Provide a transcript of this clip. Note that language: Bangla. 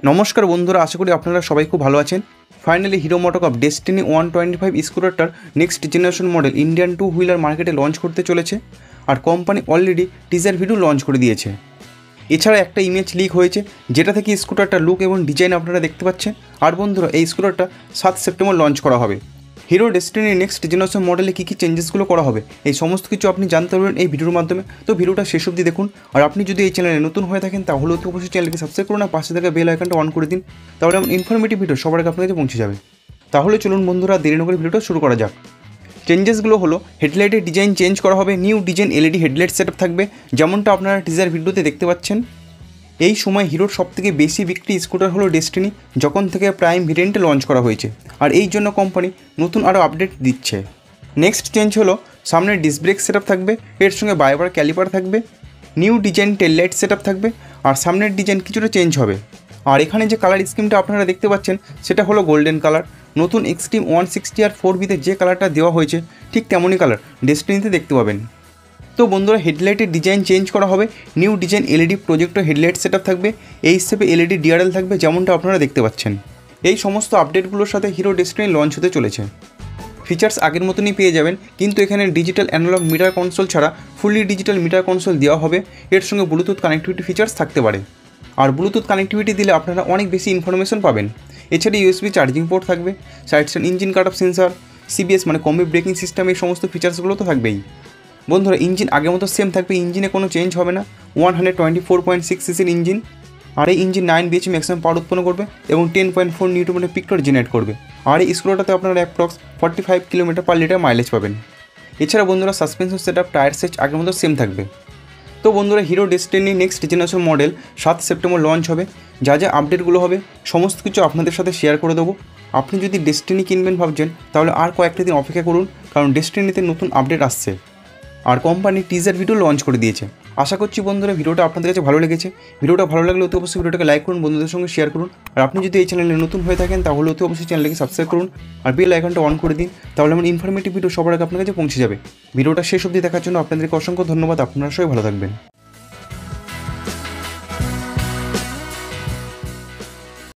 নমস্কার বন্ধুরা, আশা করি আপনারা সবাই খুব ভালো আছেন। ফাইনালি হিরো মোটোকর্প ডেস্টিনি 125 স্কুটারটার next generation model Indian two wheeler মার্কেটে লঞ্চ করতে চলেছে। আর company already teaser video launch করে দিয়েছে। এছাড়া একটা ইমেজ লিক হয়েছে, যেটা থেকে স্কুটারটার লুক এবং ডিজাইন আপনারা দেখতে পাচ্ছেন। আর বন্ধুরা, এই স্কুটারটা 7 সেপ্টেম্বর লঞ্চ করা হবে। হিরো ডেস্টিনির নেক্সট জেনারেশন মডেলে কী কী চেঞ্জেসগুলো করা হবে, এই সমস্ত কিছু আপনি জানতে পারবেন এই ভিডিওর মাধ্যমে। তো ভিডিওটা শেষ অবধি দেখুন। আর আপনি যদি এই চ্যানেলে নতুন হয়ে থাকেন তাহলে অতি অবশ্যই চ্যানেলকে সাবস্ক্রাইব করুন, আর পাশে থাকা বেল আইকনটা অন করে দিন। তাহলে এমন ইনফরমেটিভ ভিডিও সবার আগে আপনার কাছে পৌঁছে যাবে। তাহলে চলুন বন্ধুরা, দেরি না করে ভিডিওটা শুরু করা যাক। চেঞ্জেসগুলো হলো, হেডলাইটের ডিজাইন চেঞ্জ করা হবে, new design LED headlight setup থাকবে, যেমনটা আপনারা টিজার ভিডিওতে দেখতে পাচ্ছেন। এই সময় হিরোর সবথেকে বেশি বিক্রি স্কুটার হলো ডেস্টিনি, যখন থেকে প্রাইম ভেরিয়েন্টে লঞ্চ করা হয়েছে। আর এই জন্য কোম্পানি নতুন আরও আপডেট দিচ্ছে। নেক্সট চেঞ্জ হলো, সামনের ডিস্ক ব্রেক সেটআপ থাকবে, এর সঙ্গে বারবার ক্যালিপার থাকবে, নিউ ডিজাইন টেল লাইট সেটআপ থাকবে, আর সামনের ডিজাইন কিছুটা চেঞ্জ হবে। আর এখানে যে কালার স্কিমটা আপনারা দেখতে পাচ্ছেন সেটা হলো গোল্ডেন কালার। নতুন এক্সট্রিম 160 আর 4বিতে যে কালারটা দেওয়া হয়েছে ঠিক তেমনই কালার ডেস্টিনিতে দেখতে পাবেন। তো বন্ধুরা, হেডলাইটের ডিজাইন চেঞ্জ করা হবে, new design LED projector headlight setup থাকবে, এই হিসেবে এলইডি ডিআরএল থাকবে, যেমনটা আপনারা দেখতে পাচ্ছেন। এই সমস্ত আপডেটগুলোর সাথে হিরো ডেস্টিনি লঞ্চ হতে চলেছে। ফিচার্স আগের মতনই পেয়ে যাবেন, কিন্তু এখানে ডিজিটাল অ্যানালগ মিটার কনসোল ছাড়া ফুললি ডিজিটাল মিটার কনসোল দেওয়া হবে। এর সঙ্গে ব্লুটুথ কানেক্টিভিটি ফিচার্স থাকতে পারে। আর ব্লুটুথ কানেক্টিভিটি দিলে আপনারা অনেক বেশি ইনফরমেশন পাবেন। এছাড়া ইউএসবি চার্জিং পোর্ট থাকবে, side stand engine cut off sensor, CBS মানে কম্বি ব্রেকিং সিস্টেম, এই সমস্ত ফিচার্সগুলো তো থাকবেই। বন্ধুরা, ইঞ্জিন আগের মতো সেম থাকবে, ইঞ্জিনে কোনো চেঞ্জ হবে না। 124.6 সিসির ইঞ্জিন। আর এই ইঞ্জিন 9 বিএইচপি ম্যাক্সিমাম পাওয়ার উৎপন্ন করবে এবং 10.4 newton metre peak torque generate করবে। আর এই স্কুটারটাতে আপনারা approx 45 kilometre per litre mileage পাবেন। এছাড়া বন্ধুরা, সাসপেনশন সেটআপ, টায়ার সেট আগের মতো সেম থাকবে। তো বন্ধুরা, hero destiny next generation model 7 September launch হবে। যা যা আপডেটগুলো হবে সমস্ত কিছু আপনাদের সাথে শেয়ার করে দেবো। আপনি যদি ডেস্টিনি কিনবেন ভাবছেন তাহলে আর কয়েকটা দিন অপেক্ষা করুন, কারণ ডেস্টিনিতে নতুন আপডেট আসছে। আর কোম্পানি টিজার ভিডিও লঞ্চ করে দিয়েছে। আশা করছি বন্ধুরা, ভিডিওটা আপনাদের কাছে ভালো লেগেছে। ভিডিওটা ভালো লাগলে অতি অবশ্যই ভিডিওটাকে লাইক করুন, বন্ধুদের সঙ্গে শেয়ার করুন। আর আপনি যদি এই চ্যানেলে নতুন হয়ে থাকেন তাহলে অতি অবশ্যই চ্যানেলকে সাবস্ক্রাইব করুন, আর বেল আইকনটা অন করে দিন। তাহলে আমার ইনফরমেটিভ ভিডিও সবার আগে আপনার কাছে পৌঁছে যাবে। ভিডিওটা শেষ অবধি দেখার জন্য আপনাদেরকে অসংখ্য ধন্যবাদ। আপনারা সবাই ভালো থাকবেন।